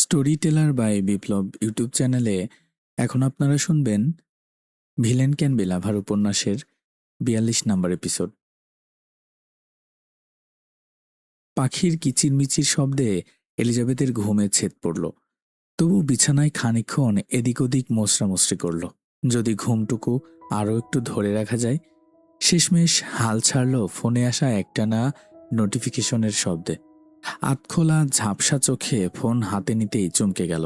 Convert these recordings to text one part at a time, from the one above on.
Story teller by Biplab YouTube চ্যানেলে এখন আপনারা শুনবেন ভিলেন ক্যান বি লাভার উপন্যাসের ৪২ নম্বর এপিসোড। পাখির কিচিরমিচির শব্দে এলিজাবেথের ঘুমে ছেদ পড়ল। তবু বিছানায় খানিকক্ষণ এদিক ওদিক মোছড়ামুছড়ি করল, যদি ঘুমটুকু আরও একটু ধরে রাখা যায়। শেষমেশ হাল ছাড়ল ফোনে আসা একটানা নোটিফিকেশনের শব্দে। আতখোলা ঝাপসা চোখে ফোন হাতে নিতেই চমকে গেল।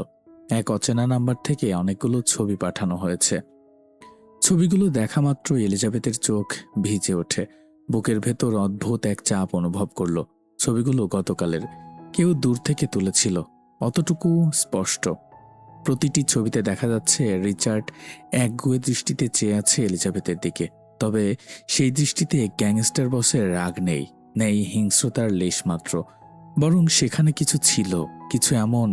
এক অচেনা নাম্বার থেকে অনেকগুলো ছবি পাঠানো হয়েছে। ছবিগুলো দেখা মাত্র এলিজাবেথের চোখ ভিজে ওঠে। বুকের ভেতর অদ্ভুত এক চাপ অনুভব করল। ছবিগুলো গতকালের, কেউ দূর থেকে তুলেছিল, অতটুকু স্পষ্ট। প্রতিটি ছবিতে দেখা যাচ্ছে রিচার্ড একগুঁয়ে দৃষ্টিতে চেয়ে আছে এলিজাবেথের দিকে। তবে সেই দৃষ্টিতে গ্যাংস্টার বসের রাগ নেই, নেই হিংস্রতার লেশমাত্র। বরং সেখানে কিছু ছিল, কিছু এমন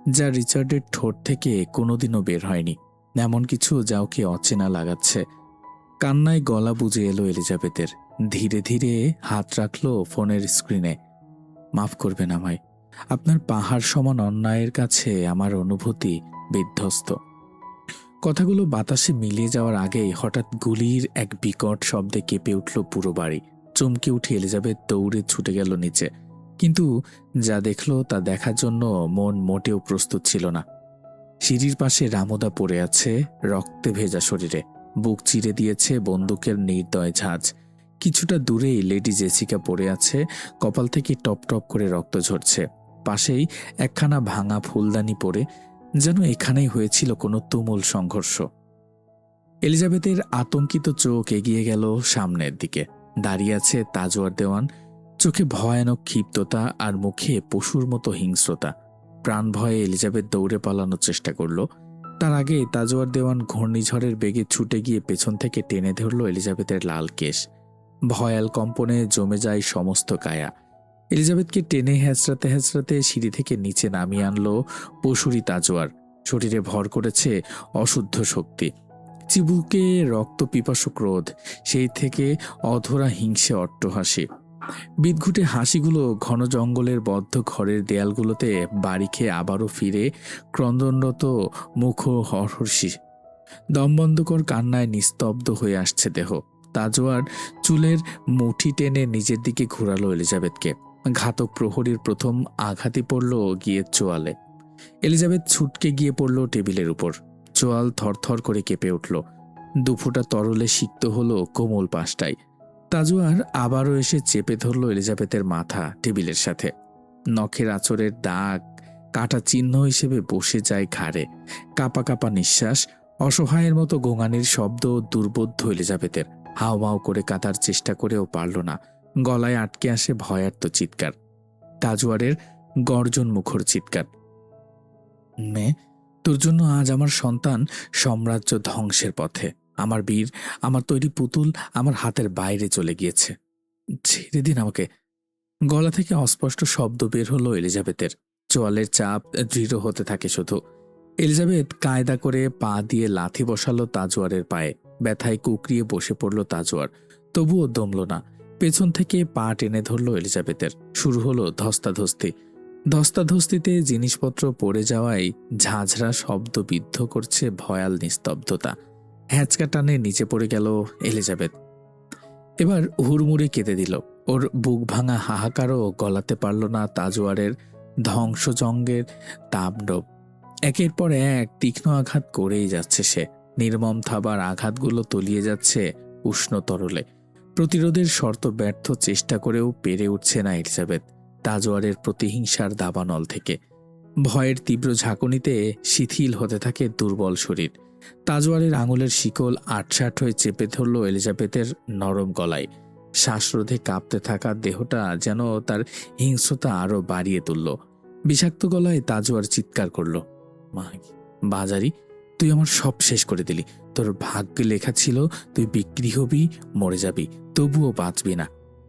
যা রিচার্ডের ঠোঁট থেকে কোনোদিনও বের হয়নি। এমন কিছু যা ওকে অচেনা লাগাচ্ছে। কান্নায় গলা বুঝে এলো এলিজাবেথের। ধীরে ধীরে হাত রাখলো ফোনের স্ক্রিনে। মাফ করবেন আমায়, আপনার পাহাড় সমান অন্যায়ের কাছে আমার অনুভূতি বিধ্বস্ত। কথাগুলো বাতাসে মিলিয়ে যাওয়ার আগেই হঠাৎ গুলির এক বিকট শব্দে কেঁপে উঠল পুরো বাড়ি। চমকে উঠে এলিজাবেথ দৌড়ে ছুটে গেল নিচে। কিন্তু যা দেখল তা দেখার জন্য মন মোটেও প্রস্তুত ছিল না। সিঁড়ির পাশে রামুদা পড়ে আছে, রক্তে ভেজা শরীরে। বুক চিরে দিয়েছে বন্দুকের নির্দয় ঝাঁজ। কিছুটা দূরেই লেডি জেসিকা পড়ে আছে, কপাল থেকে টপ টপ করে রক্ত ঝরছে। পাশেই একখানা ভাঙা ফুলদানি পড়ে, যেন এখানেই হয়েছিল কোনো তুমুল সংঘর্ষ। এলিজাবেথের আতঙ্কিত চোখ এগিয়ে গেল সামনের দিকে। দাঁড়িয়ে আছে তাজওয়ার দেওয়ান, চোখে ভয়ানক ক্ষিপ্ততা আর মুখে পশুর মতো হিংস্রতা। প্রাণ ভয়ে এলিজাবেথ দৌড়ে পালানোর চেষ্টা করল। তার আগে তাজওয়ার দেওয়ান ঘূর্ণিঝড়ের বেগে ছুটে গিয়ে পেছন থেকে টেনে ধরল এলিজাবেথের লাল কেশ। ভয়াল কম্পনে জমে যায় সমস্ত কায়া। এলিজাবেথকে টেনে হেঁচড়াতে হেঁচড়াতে সিঁড়ি থেকে নিচে নামিয়ে আনলো পশুরি তাজওয়ার। শরীরে ভর করেছে অশুদ্ধ শক্তি, চিবুকে রক্ত পিপাসু ক্রোধ, সেই থেকে অধরা হিংসে অট্টহাসি। বিদঘুটে হাসিগুলো ঘন জঙ্গলের বদ্ধ ঘরের দেয়ালগুলোতে বাড়ি খেয়ে আবারও ফিরে ক্রন্দনরত মুখ হর্ষি। দমবন্ধকর কান্নায় নিস্তব্ধ হয়ে আসছে দেহ। তাজওয়ার চুলের মুঠি টেনে নিজের দিকে ঘুরালো এলিজাবেথকে। ঘাতক প্রহরীর প্রথম আঘাতই পড়ল গিয়ে চোয়ালে। এলিজাবেথ ছুটকে গিয়ে পড়ল টেবিলের উপর। চোয়াল থরথর করে কেঁপে উঠল। দুফোঁটা তরলে সিক্ত হলো কোমল পাশটায়। তাজওয়ার আবারও এসে চেপে ধরল এলিজাবেথের মাথা টেবিলের সাথে। নখের আঁচড়ের দাগ কাটা চিহ্ন হিসেবে বসে যায় ঘাড়ে। কাপা কাপা নিঃশ্বাস, অসহায়ের মতো গোঙানির শব্দ দুর্বোধ্য এলিজাবেথের। হাউমাউ করে কাঁদার চেষ্টা করেও পারল না। গলায় আটকে আসে ভয়ার্ত চিৎকার, তাজওয়ারের গর্জন মুখর চিৎকার। মেয়ে, তোর জন্য আজ আমার সন্তান সাম্রাজ্য ধ্বংসের পথে। আমার বীর, আমার তৈরি পুতুল আমার হাতের বাইরে চলে গিয়েছে। ছেড়ে দিন আমাকে। গলা থেকে অস্পষ্ট শব্দ বের হলো এলিজাবেথের। চোয়ালের চাপ দৃঢ় হতে থাকে শুধু। এলিজাবেথ কায়দা করে পা দিয়ে লাথি বসালো তাজওয়ারের পায়ে। ব্যথায় কুকরিয়ে বসে পড়ল তাজওয়ার, তবুও দমল না। পেছন থেকে পা টেনে ধরল এলিজাবেথের। শুরু হলো ধস্তাধস্তি। ধস্তাধস্তিতে জিনিসপত্র পড়ে যাওয়ায় ঝাঁঝরা শব্দ বিদ্ধ করছে ভয়াল নিস্তব্ধতা। হ্যাঁচকা টানে নিচে পড়ে গেল এলিজাবেথ। এবার হুড়মুড়ে কেঁদে দিল। ওর বুক ভাঙা হাহাকারও গলাতে পারল না তাজওয়ারের ধ্বংসজঙ্গের তাণ্ডব। একের পর এক তীক্ষ্ণ আঘাত করেই যাচ্ছে সে। নির্মম থাবার আঘাতগুলো তলিয়ে যাচ্ছে উষ্ণ তরলে। প্রতিরোধের শর্ত ব্যর্থ চেষ্টা করেও পেরে উঠছে না এলিজাবেথ তাজওয়ারের প্রতিহিংসার দাবানল থেকে। ভয়ের তীব্র ঝাঁকুনিতে শিথিল হতে থাকে দুর্বল শরীর। তাজওয়ারের আঙুলের শিকল আটসাট হয়ে চেপে ধরল এলিজাবেথের নরম গলায়। শ্বাসরোধে কাঁপতে থাকা দেহটা যেন তার হিংস্রতা আরও বাড়িয়ে তুলল। বিষাক্ত গলায় তাজওয়ার চিৎকার করল, বাজারি, তুই আমার সব শেষ করে দিলি। তোর ভাগ্যে লেখা ছিল তুই বিক্রি হবি, মরে যাবি, তবুও বাঁচবি না।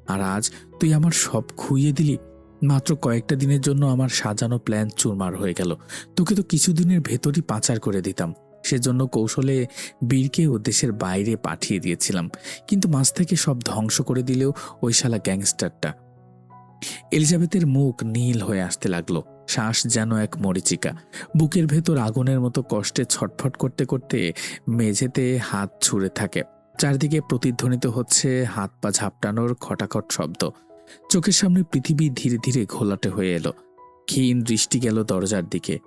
আর আজ তুই আমার সব খুইয়ে দিলি। মাত্র কয়েকটা দিনের জন্য আমার সাজানো প্ল্যান চুরমার হয়ে গেল। তোকে তো কিছুদিনের ভেতরই পাচার করে দিতাম। সেজন্য কৌশলে বীরকেও দেশের বাইরে পাঠিয়ে দিয়েছিলাম, কিন্তু মাঝ থেকে সব ধ্বংস করে দিলেও ওই শালা গ্যাংস্টারটা। এলিজাবেথের মুখ নীল হয়ে আসতে লাগলো। শ্বাস যেন এক মরীচিকা। বুকের ভেতর আগুনের মতো কষ্টে ছটফট করতে করতে মেঝেতে হাত ছুঁড়ে থাকে। চারদিকে প্রতিধ্বনিত হচ্ছে হাত পা ঝাপটানোর খটাখট শব্দ। চোখের সামনে পৃথিবী ধীরে ধীরে ঘোলাটে হয়ে এলো। ক্ষীণ দৃষ্টি গেল দরজার দিকে।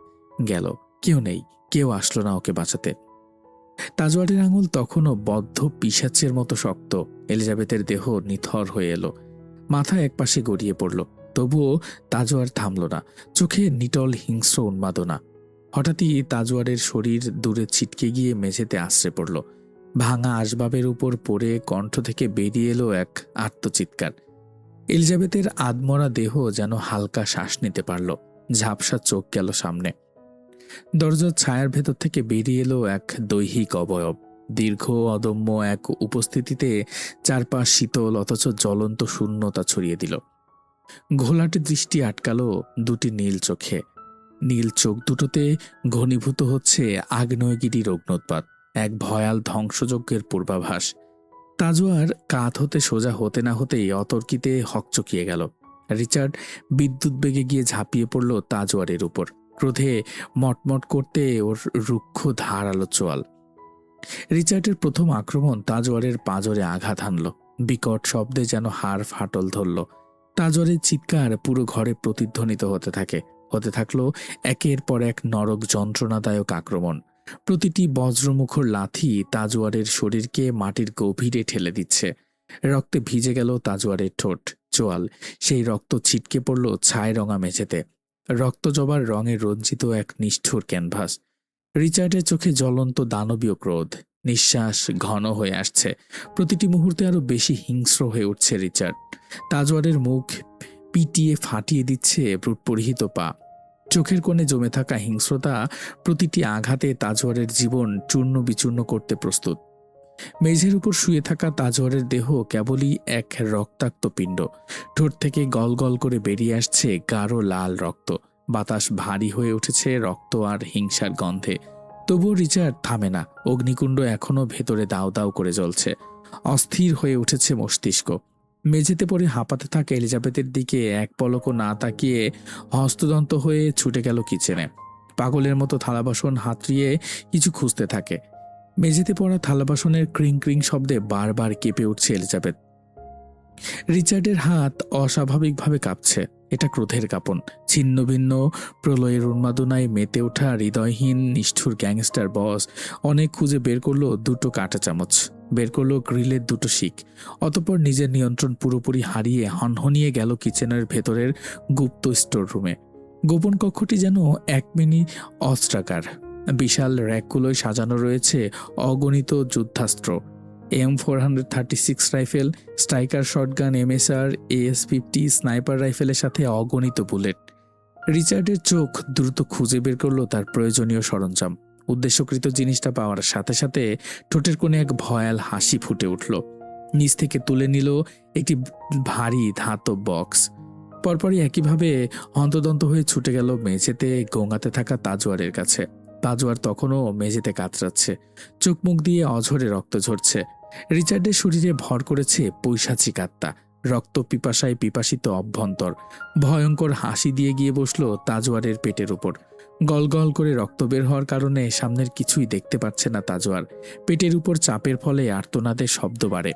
গেল, কেউ নেই, কেউ আসলো না ওকে বাঁচাতে। তাজওয়ারের আঙুল তখনও বদ্ধ পিশাচের মতো শক্ত। এলিজাবেথের দেহ নিথর হয়ে এলো। মাথা একপাশে গড়িয়ে পড়ল। তবুও তাজওয়ার থামল না। চোখে নিটল হিংস্র উন্মাদনা। হঠাৎই তাজওয়ারের শরীর দূরে ছিটকে গিয়ে মেঝেতে আশ্রে পড়ল। ভাঙা আসবাবের উপর পড়ে কণ্ঠ থেকে বেরিয়ে এলো এক আর্তচিৎকার। এলিজাবেথের আধমরা দেহ যেন হালকা শ্বাস নিতে পারল। ঝাপসা চোখ গেল সামনে। দরজার ছায়ার ভেতর থেকে বেরিয়ে এলো এক দৈহিক অবয়ব। দীর্ঘ অদম্য এক উপস্থিতিতে চারপাশ শীতল অথচ জ্বলন্ত শূন্যতা ছড়িয়ে দিল। ঘোলাটে দৃষ্টি আটকালো দুটি নীল চোখে। নীল চোখ দুটোতে ঘনীভূত হচ্ছে আগ্নেয়গিরির অগ্নুৎপাত, এক ভয়াল ধ্বংসযজ্ঞের পূর্বাভাস। তাজওয়ার কাঁধ হতে সোজা হতে না হতেই অতর্কিতে হকচকিয়ে গেল। রিচার্ড বিদ্যুৎ বেগে গিয়ে ঝাঁপিয়ে পড়ল তাজওয়ারের উপর। ক্রোধে মটমট করতে ওর রুক্ষ ধারালো চোয়াল। রিচার্ডের প্রথম আক্রমণ তাজওয়ারের পাঁজরে আঘাত হানল। বিকট শব্দে যেন হাড় ফাটল ধরল। তাজওয়ারের চিৎকার পুরো ঘরে প্রতিধ্বনিত হতে থাকলো একের পর এক নরক যন্ত্রণাদায়ক আক্রমণ। প্রতিটি বজ্রমুখর লাথি তাজওয়ারের শরীরকে মাটির গভীরে ঠেলে দিচ্ছে। রক্তে ভিজে গেল তাজওয়ারের ঠোঁট, চোয়াল। সেই রক্ত ছিটকে পড়ল ছাই রঙা মেঝেতে। রক্ত জবার রঙে রঞ্জিত এক নিষ্ঠুর ক্যানভাস। রিচার্ডের চোখে জ্বলন্ত দানবীয় ক্রোধ। নিঃশ্বাস ঘন হয়ে আসছে। প্রতিটি মুহূর্তে আরো বেশি হিংস্র হয়ে উঠছে রিচার্ড। তাজওয়ারের মুখ পিটিয়ে ফাটিয়ে দিচ্ছে পরিহিত পা। চোখের কোণে জমে থাকা হিংস্রতা প্রতিটি আঘাতে তাজওয়ারের জীবন চূর্ণ বিচূর্ণ করতে প্রস্তুত। মেঝের উপর শুয়ে থাকা তাজওয়ারের দেহ কেবলই এক রক্তাক্ত পিণ্ড। ঠোঁট থেকে গল গল করে বেরিয়ে আসছে গাঢ় লাল রক্ত। বাতাস ভারী হয়ে উঠেছে রক্ত আর হিংসার গন্ধে। তবুও রিচার্ড থামে না। অগ্নিকুণ্ড এখনো ভেতরে দাউ দাউ করে জ্বলছে। অস্থির হয়ে উঠেছে মস্তিষ্ক। মেঝেতে পড়ে হাঁপাতে থাকা এলিজাবেথের দিকে এক পলকও না তাকিয়ে হস্তদন্ত হয়ে ছুটে গেল কিচেনে। পাগলের মতো থালা বাসন হাতড়িয়ে কিছু খুঁজতে থাকে। মেঝেতে পড়া থালা বাসনের ক্রিং ক্রিং শব্দে বারবার কেঁপে উঠছে এলিজাবেথ। রিচার্ডের হাত অস্বাভাবিকভাবে কাঁপছে। এটা ক্রোধের কাঁপন। ছিন্ন ভিন্ন প্রলয়ের উন্মাদনায় মেতে ওঠা হৃদয়হীন নিষ্ঠুর গ্যাংস্টার বস অনেক খুঁজে বের করলো দুটো কাঁটা চামচ, বের করলো গ্রিলের দুটো শিক। অতঃপর নিজের নিয়ন্ত্রণ পুরোপুরি হারিয়ে হনহনিয়ে গেল কিচেনের ভেতরের গুপ্ত স্টোর রুমে। গোপন কক্ষটি যেন এক মিনি অস্ত্রাগার। বিশাল র্যাকগুলোয় সাজানো রয়েছে অগণিত যুদ্ধাস্ত্র, M436 rifle, striker shotgun, MSR, AS-50 sniper রাইফেলের সাথে অগণিত বুলেট। রিচার্ডের চোখ দ্রুত খুঁজে বের করলো তার প্রয়োজনীয় সরঞ্জাম। উদ্দেশ্যকৃত জিনিসটা পাওয়ার সাথে সাথে ঠোঁটের কোণে এক ভয়াল হাসি ফুটে উঠল। নিচ থেকে তুলে নিল একটি ভারী ধাতব বক্স। পরপরই একইভাবে হন্তদন্ত হয়ে ছুটে গেল মেঝেতে গোঙাতে থাকা তাজওয়ারের কাছে। তাজওয়ার তখনও মেঝেতে কাতরাচ্ছে। চোখ মুখ দিয়ে অঝরে রক্ত ঝরছে। রিচার্ডের শরীরে ভর করেছে পৈশাচিক আত্মা। রক্ত পিপাসায় পিপাসিত অভ্যন্তর ভয়ঙ্কর হাসি দিয়ে গিয়ে বসল তাজওয়ারের পেটের উপর। গল গল করে রক্ত বের হওয়ার কারণে সামনের কিছুই দেখতে পাচ্ছে না তাজওয়ার। পেটের উপর চাপের ফলে আর্তনাদের শব্দ বাড়ে।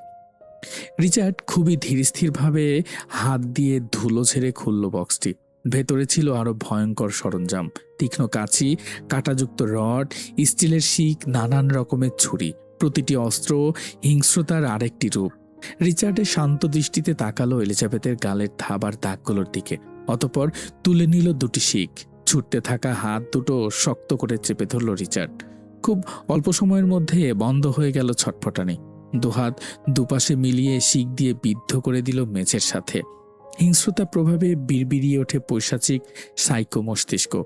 রিচার্ড খুবই ধীরস্থিরভাবে হাত দিয়ে ধুলো ঝেড়ে খুলল বক্সটি। ভেতরে ছিল আরো ভয়ঙ্কর সরঞ্জাম, তীক্ষ্ণ কাঁচি, কাঁটাযুক্ত রড, স্টিলের শিক, নানান রকমের ছুরি। প্রতিটি অস্ত্র হিংস্রতার আরেকটি রূপ। রিচার্ডের শান্ত দৃষ্টিতে তাকালো এলিজাবেথের গালের থাবার দাগগুলোর দিকে। অতঃপর তুলে নিল দুটি শিক। ছুটতে থাকা হাত দুটো শক্ত করে চেপে ধরল রিচার্ড। খুব অল্প সময়ের মধ্যে বন্ধ হয়ে গেল ছটফটানি। দুহাত দুপাশে মিলিয়ে শিক দিয়ে বিদ্ধ করে দিল মেঝের সাথে। হিংস্রতার প্রভাবে বিড়বিড়িয়ে ওঠে পৈশাচিক সাইকো মস্তিষ্ক।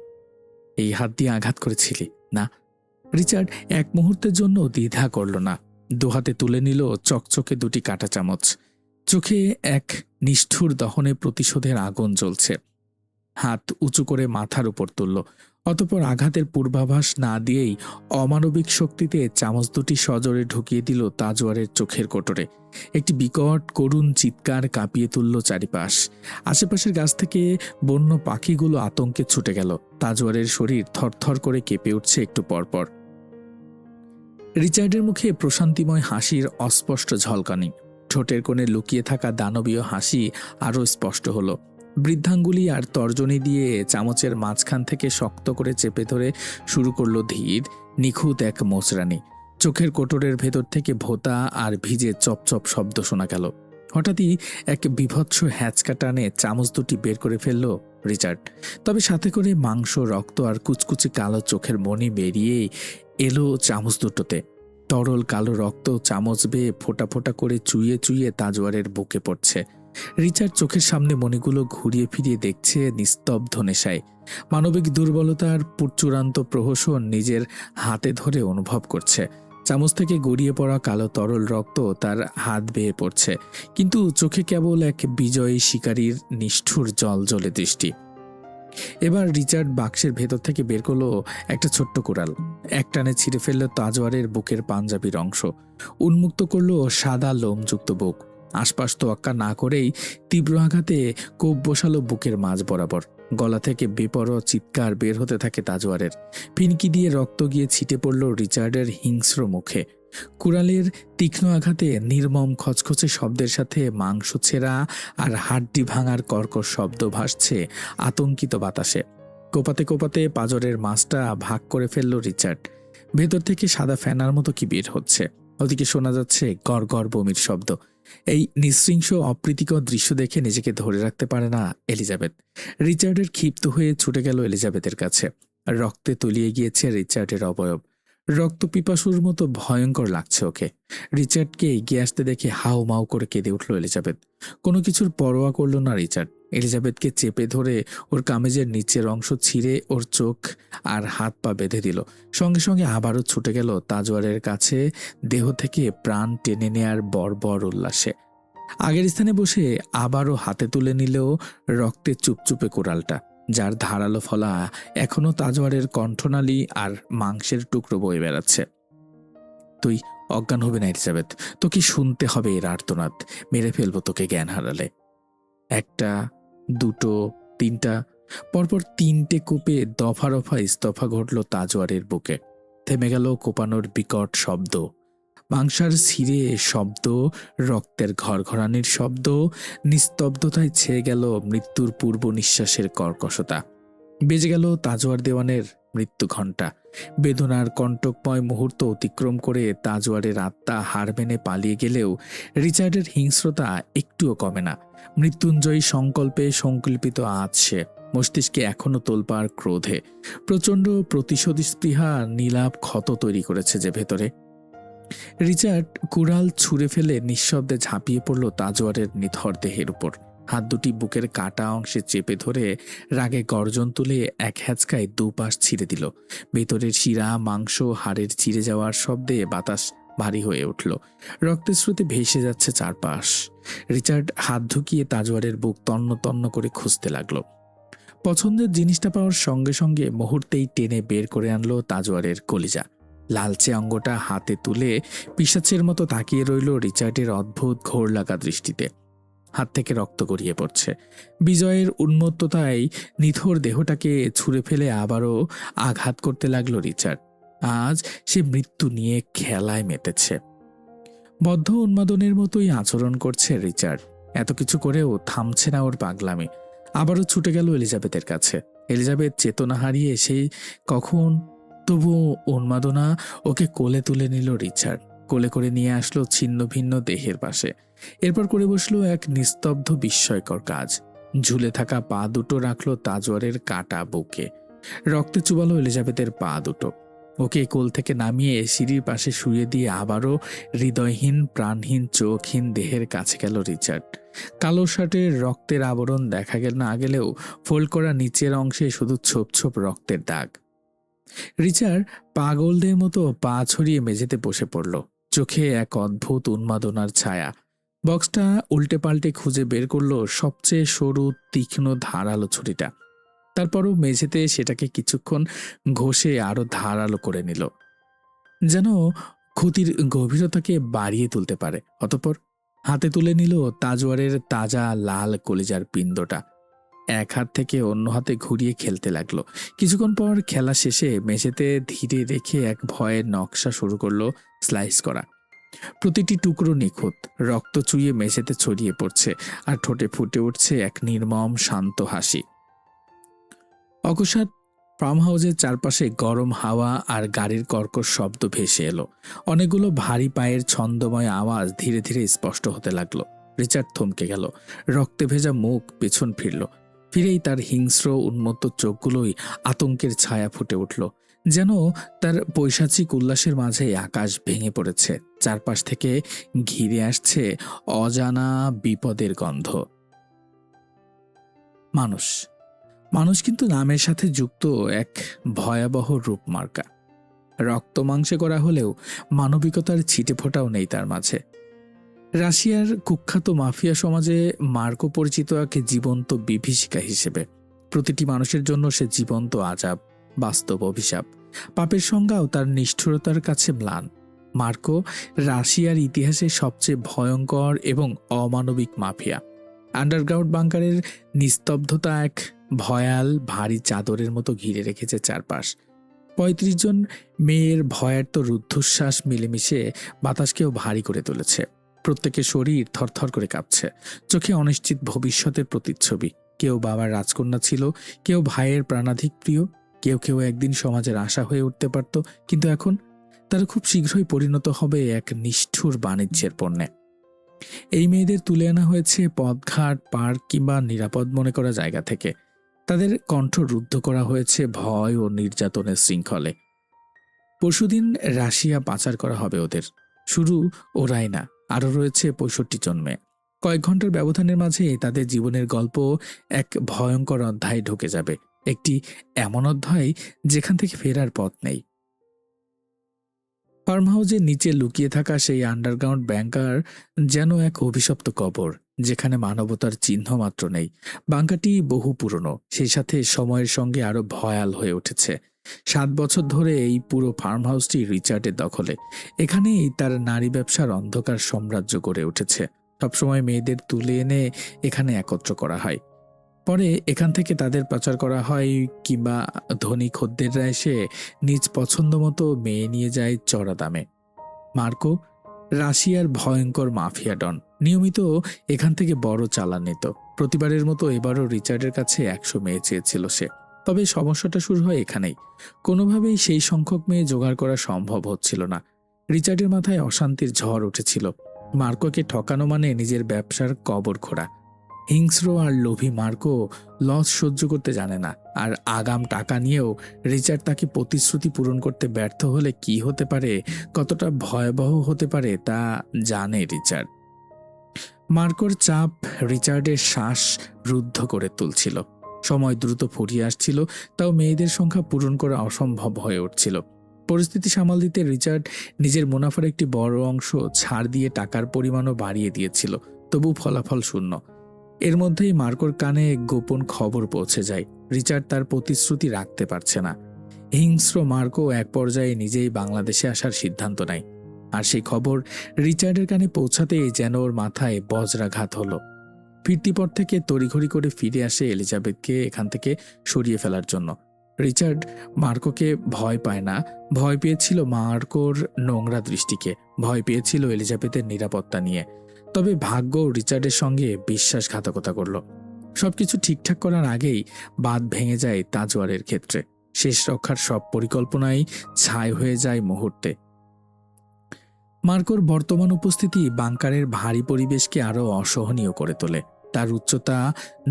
এই হাত দিয়ে আঘাত করেছিলি না? রিচার্ড এক মুহূর্তের জন্য দ্বিধা করল না। দুহাতে তুলে নিল চকচকে দুটি কাঁটা চামচ। চোখে এক নিষ্ঠুর দহনে প্রতিশোধের আগুন জ্বলছে। হাত উঁচু করে মাথার উপর তুলল। অতঃপর আঘাতের পূর্বাভাস না দিয়েই অমানবিক শক্তিতে চামচ দুটি সজোরে ঢুকিয়ে দিল তাজওয়ারের চোখের কোটরে। একটি বিকট করুণ চিৎকার কাঁপিয়ে তুলল চারিপাশ। আশেপাশের গাছ থেকে বন্য পাখিগুলো আতঙ্কে ছুটে গেল। তাজওয়ারের শরীর থরথর করে কেঁপে উঠছে একটু পরপর। রিচার্ডের মুখে প্রশান্তিময় হাসির অস্পষ্ট ঝলকানি। ঠোঁটের কোণে লুকিয়ে থাকা দানবীয় হাসি আরও স্পষ্ট হলো। বৃদ্ধাঙ্গুলি আর তর্জনী দিয়ে চামচের মাঝখান থেকে শক্ত করে চেপে ধরে শুরু করলো ধীর নিখুঁত এক মোচড়ানি। চোখের কোটরের ভেতর থেকে ভোঁতা আর ভিজে চপচপ শব্দ শোনা গেল। হঠাৎই এক বীভৎস হ্যাঁচকা টানে চামচ দুটি বের করে ফেলল রিচার্ড। তবে সাথে করে মাংস, রক্ত আর কুচকুচি কালো চোখের মণি বেরিয়ে এলো চামচ দুটোতে। তরল কালো রক্ত চামচ বেয়ে ফোঁটা ফোঁটা করে চুইয়ে চুইয়ে তাজওয়ারের বুকে পড়ছে। রিচার্ড চোখের সামনে মণিগুলো ঘুরিয়ে ফিরিয়ে দেখছে নিস্তব্ধ নেশায়। মানবিক দুর্বলতার চূড়ান্ত প্রহসন নিজের হাতে ধরে অনুভব করছে। চামচ থেকে গড়িয়ে পড়া কালো তরল রক্ত তার হাত বেয়ে পড়ছে, কিন্তু চোখে কেবল এক বিজয়ী শিকারীর নিষ্ঠুর জলজলে দৃষ্টি। এবার রিচার্ড বাক্সের ভেতর থেকে বের করলো একটা ছোট্ট কুড়াল। একটানে ছিঁড়ে ফেললো তাজওয়ারের বুকের পাঞ্জাবির অংশ। উন্মুক্ত করলো সাদা লোমযুক্ত বুক। আশপাশ তোয়াক্কা না করেই তীব্র আঘাতে কোপ বসালো বুকের মাঝ বরাবর। গলা থেকে বেপরোয়া চিৎকার বের হতে থাকে তাজওয়ারের। ফিনকি দিয়ে রক্ত গিয়ে ছিটে পড়ল রিচার্ডের হিংস্র মুখে। কুড়ালের তীক্ষ্ণ আঘাতে নির্মম খচখচে শব্দের সাথে মাংস ছেঁড়া আর হাড্ডি ভাঙার কর্কশ শব্দ ভাসছে আতঙ্কিত বাতাসে। কোপাতে কোপাতে পাঁজরের মাছটা ভাগ করে ফেলল রিচার্ড। ভেতর থেকে সাদা ফেনার মতো কি বের হচ্ছে। ওদিকে শোনা যাচ্ছে গড় গড় বমির শব্দ। এই নৃশংস অপ্রীতিকর দৃশ্য দেখে নিজেকে ধরে রাখতে পারে না এলিজাবেথ। রিচার্ডের ক্ষিপ্ত হয়ে ছুটে গেল এলিজাবেথের কাছে। রক্তে তলিয়ে গিয়েছে রিচার্ডের অবয়ব। রক্ত পিপাসুর মতো ভয়ঙ্কর লাগছে ওকে। রিচার্ডকে এগিয়ে আসতে দেখে হাউ মাউ করে কেঁদে উঠল এলিজাবেথ। কোনো কিছুর পরোয়া করল না রিচার্ড। এলিজাবেথকে চেপে ধরে ওর কামেজের নিচের অংশ ছিঁড়ে ওর চোখ আর হাত পা বেঁধে দিল। সঙ্গে সঙ্গে আবারও ছুটে গেল তাজওয়ারের কাছে, দেহ থেকে প্রাণ টেনে নেয়ার বর্বর উল্লাসে। আগের স্থানে বসে আবারও হাতে তুলে নিলেও রক্তে চুপচুপে কোড়ালটা, যার ধারালো ফলা এখনো তাজওয়ারের কণ্ঠনালী আর মাংসের টুকরো বয়ে বেড়াচ্ছে। তুই অজ্ঞান হবে না এলিজাবেথ, তোকে শুনতে হবে এর আর্তনাদ। মেরে ফেলবো তোকে জ্ঞান হারালে। একটা, দুটো, তিনটা, পরপর তিনটে কোপে দফা রফা ইস্তফা ঘটল তাজওয়ারের বুকে। থেমে গেল কোপানোর বিকট শব্দ, মাংসার ছিঁড়ে শব্দ, রক্তের ঘরঘরানির শব্দ। নিস্তব্ধতায় ছেয়ে গেল মৃত্যুর পূর্ব নিঃশ্বাসের কর্কশতা। বেজে গেল তাজওয়ার দেওয়ানের মৃত্যু ঘণ্টা। বেদনার কণ্টকময় মুহূর্ত অতিক্রম করে তাজওয়ারের আত্মা হার মেনে পালিয়ে গেলেও রিচার্ডের হিংস্রতা একটুও কমে না। মৃত্যুঞ্জয়ী সংকল্পে সংকল্পিত আজ সে। মস্তিষ্কে এখনো তোলপাড় ক্রোধে। প্রচণ্ড প্রতিশোধ স্পৃহা নীলাভ ক্ষত তৈরি করেছে যে ভেতরে। রিচার্ড কুড়াল ছুঁড়ে ফেলে নিঃশব্দে ঝাঁপিয়ে পড়ল তাজওয়ারের নিথর দেহের উপর। হাত দুটি বুকের কাটা অংশে চেপে ধরে রাগে গর্জন তুলে এক হ্যাচকায় দুপাশ ছিঁড়ে দিল। ভেতরের শিরা, মাংস, হাড়ের চিরে যাওয়ার শব্দে বাতাস ভারী হয়ে উঠল। রক্তের স্রোতে ভেসে যাচ্ছে চারপাশ। রিচার্ড হাত ঢুকিয়ে তাজওয়ারের বুক তন্ন তন্ন করে খুঁজতে লাগলো। পছন্দের জিনিসটা পাওয়ার সঙ্গে সঙ্গে মুহূর্তেই টেনে বের করে আনলো তাজওয়ারের কলিজা। লালচে অঙ্গটা হাতে তুলে পিশাচের মতো তাকিয়ে রইল রিচার্ডের অদ্ভুত ঘোর লাগা দৃষ্টিতে। হাত থেকে রক্ত গড়িয়ে পড়ছে। বিজয়ের উন্মত্ততায় নিথর দেহটাকে ছুঁড়ে ফেলে আবারও আঘাত করতে লাগলো রিচার্ড। আজ সে মৃত্যু নিয়ে খেলায় মেতেছে। বদ্ধ উন্মাদনের মতোই আচরণ করছে রিচার্ড। এত কিছু করেও থামছে না ওর পাগলামি। আবারও ছুটে গেল এলিজাবেথের কাছে। এলিজাবেথ চেতনা হারিয়ে সেই কখন, তবু উন্মাদনা ওকে কোলে তুলে নিল রিচার্ড। কোলে করে নিয়ে আসলো ছিন্ন ভিন্ন দেহের পাশে। এরপর করে বসলো এক নিস্তব্ধ বিস্ময়কর কাজ। ঝুলে থাকা পা দুটো রাখলো তাজওয়ারের কাটা বুকে। রক্তে চুবালো এলিজাবেথের পা দুটো। ওকে কোল থেকে নামিয়ে সিঁড়ির পাশে শুয়ে দিয়ে আবারও হৃদয়হীন, প্রাণহীন, চোখহীন দেহের কাছে গেল রিচার্ড। কালো শার্টের রক্তের আবরণ দেখা গেল না গেলেও ফোল্ড করা নিচের অংশে শুধু ছোপ ছোপ রক্তের দাগ। রিচার্ড পাগলদের মতো পা ছড়িয়ে মেঝেতে বসে পড়ল, চোখে এক অদ্ভুত উন্মাদনার ছায়া। বক্সটা উল্টে পাল্টে খুঁজে বের করলো সবচেয়ে সরু তীক্ষ্ণ ধারালো ছুরিটা। তারপরও মেঝেতে সেটাকে কিছুক্ষণ ঘষে আরো ধারালো করে নিল, যেন ক্ষতির গভীরতাকে বাড়িয়ে তুলতে পারে। অতঃপর হাতে তুলে নিল তাজওয়ারের তাজা লাল কলিজার পিণ্ডটা। এক হাত থেকে অন্য হাতে ঘুরিয়ে খেলতে লাগলো। কিছুক্ষণ পর খেলা শেষে মেঝেতে ধীরে রেখে এক ভয়ের নকশা শুরু করলো স্লাইস করা। প্রতিটি টুকরো নিখুঁত, রক্ত চুইয়ে মেঝেতে ছড়িয়ে পড়ছে, আর ঠোঁটে ফুটে উঠছে এক নির্মম শান্ত হাসি। অকস্মাৎ ফার্ম হাউসের চারপাশে গরম হাওয়া আর গাড়ির কর্কশ শব্দ ভেসে এলো। অনেকগুলো ভারী পায়ের ছন্দময় আওয়াজ ধীরে ধীরে স্পষ্ট হতে লাগলো। রিচার্ড থমকে গেল, রক্তে ভেজা মুখ পেছন ফিরল। ফিরেই তার হিংস্র উন্মত্ত চোখগুলোই আতঙ্কের ছায়া ফুটে উঠল, যেন তার পৈশাচিক উল্লাসের মাঝে আকাশ ভেঙে পড়েছে। চারপাশ থেকে ঘিরে আসছে অজানা বিপদের গন্ধ। মানুষ মানুষ কিন্তু নামের সাথে যুক্ত এক ভয়াবহ রূপমার্কা। রক্ত মাংসে করা হলেও মানবিকতার ছিটে ফোঁটাও নেই তার মাঝে। রাশিয়ার কুখ্যাত মাফিয়া সমাজে মার্কো পরিচিত এক জীবন্ত বিভীষিকা হিসেবে। প্রতিটি মানুষের জন্য সে জীবন্ত আযাব, বাস্তব অভিশাপ। পাপের সংজ্ঞাও তার নিষ্ঠুরতার কাছে ম্লান। মার্কো রাশিয়ার ইতিহাসে সবচেয়ে ভয়ঙ্কর এবং অমানবিক মাফিয়া। আন্ডারগ্রাউন্ড বাংকারের নিস্তব্ধতা এক ভয়াল ভারী চাদরের মতো ঘিরে রেখেছে চারপাশ। ৩৫ জন মেয়ের ভয়ার্ত রুদ্ধশ্বাস মিলেমিশে বাতাসকেও ভারী করে তুলেছে। প্রত্যেকের শরীর থরথর করে কাঁপছে, চোখে অনিশ্চিত ভবিষ্যতের প্রতিচ্ছবি। কেউ বাবার রাজকন্যা ছিল, কেউ ভাইয়ের প্রাণাধিক প্রিয়, কেউ কেউ একদিন সমাজের আশা হয়ে উঠতে পারত, কিন্তু এখন তারা খুব শীঘ্রই পরিণত হবে এক নিষ্ঠুর বাণিজ্যের পণ্যে। এই মেয়েদের তুলে আনা হয়েছে পথঘাট, পার্ক কিংবা নিরাপদ মনে করা জায়গা থেকে। তাদের কণ্ঠ রুদ্ধ করা হয়েছে ভয় ও নির্যাতনের শৃঙ্খলে। পরশুদিন রাশিয়া পাচার করা হবে ওদের। শুরু ওরাই না, আরও রয়েছে ৬৫ জন মেয়ে। কয়েক ঘন্টার ব্যবধানের মাঝে তাদের জীবনের গল্প এক ভয়ঙ্কর অধ্যায়ে ঢুকে যাবে। একটি এমন অধ্যায় যেখান থেকে ফেরার পথ নেই। ফার্ম হাউসের নিচে লুকিয়ে থাকা সেই আন্ডারগ্রাউন্ড ব্যাংকার যেন এক অভিশপ্ত কবর, যেখানে মানবতার চিহ্ন মাত্র নেই। বাংকারটি বহু পুরনো, সেই সাথে সময়ের সঙ্গে আরো ভয়াল হয়ে উঠেছে। ৭ বছর ধরে এই পুরো ফার্ম হাউসটি রিচার্ডের দখলে। এখানেই তার নারী ব্যবসার অন্ধকার সাম্রাজ্য গড়ে উঠেছে। সবসময় মেয়েদের তুলে এনে এখানে একত্র করা হয়, পরে এখান থেকে তাদের পাচার করা হয়, কিংবা ধনী খদ্দেররা এসে নিজ পছন্দ মতো মেয়ে নিয়ে যায় চড়া দামে। মার্কো রাশিয়ার ভয়ঙ্কর মাফিয়া ডন, নিয়মিত এখান থেকে বড় চালান নিত। প্রতিবারের মতো এবারও রিচার্ডের কাছে ১০০ মেয়ে চেয়েছিল সে। তবে সমস্যাটা শুরু হয় এখানেই। কোনোভাবেই সেই সংখ্যক মেয়ে জোগাড় করা সম্ভব হচ্ছিল না। রিচার্ডের মাথায় অশান্তির ঝড় উঠেছিল। মার্কোকে ঠকানো মানে নিজের ব্যবসার কবর খোঁড়া। হিংস্র আর লোভী মার্কো লস সহ্য করতে জানে না, আর আগাম টাকা নিয়েও রিচার্ড তাকে প্রতিশ্রুতি পূরণ করতে ব্যর্থ হলে কি হতে পারে, কতটা ভয়াবহ হতে পারে তা জানে রিচার্ড। মার্কোর চাপ রিচার্ডের শ্বাস রুদ্ধ করে তুলছিল। সময় দ্রুত ফুরিয়ে আসছিল, তাও মেয়েদের সংখ্যা পূরণ করা অসম্ভব হয়ে উঠছিল। পরিস্থিতি সামাল দিতে রিচার্ড নিজের মুনাফার একটি বড় অংশ ছাড় দিয়ে টাকার পরিমাণও বাড়িয়ে দিয়েছিল, তবু ফলাফল শূন্য। এর মধ্যেই মার্কোর কানে গোপন খবর পৌঁছে যায়। রিচার্ড তার প্রতিশ্রুতি রাখতে পারছে না। হিংস্র মার্কো এক পর্যায়ে নিজেই বাংলাদেশে আসার সিদ্ধান্ত নেয়, আর সেই খবর রিচার্ডের কানে পৌঁছাতেই যেন ওর মাথায় বজ্রাঘাত হলো। ফিরতি পর থেকে তড়িঘড়ি করে ফিরে আসে এলিজাবেথকে এখান থেকে সরিয়ে ফেলার জন্য। রিচার্ড মার্কোকে ভয় পায় না, ভয় পেয়েছিল মার্কোর নোংরা দৃষ্টিকে, ভয় পেয়েছিল এলিজাবেথের নিরাপত্তা নিয়ে। তবে ভাগ্য রিচার্ডের সঙ্গে বিশ্বাসঘাতকতা করল। সবকিছু ঠিকঠাক করার আগেই বাঁধ ভেঙে যায় তাজওয়ারের ক্ষেত্রে। শেষ রক্ষার সব পরিকল্পনাই ছাই হয়ে যায় মুহূর্তে। মার্কোর বর্তমান উপস্থিতি বাংকারের ভারী পরিবেশকে আরও অসহনীয় করে তোলে। তার উচ্চতা,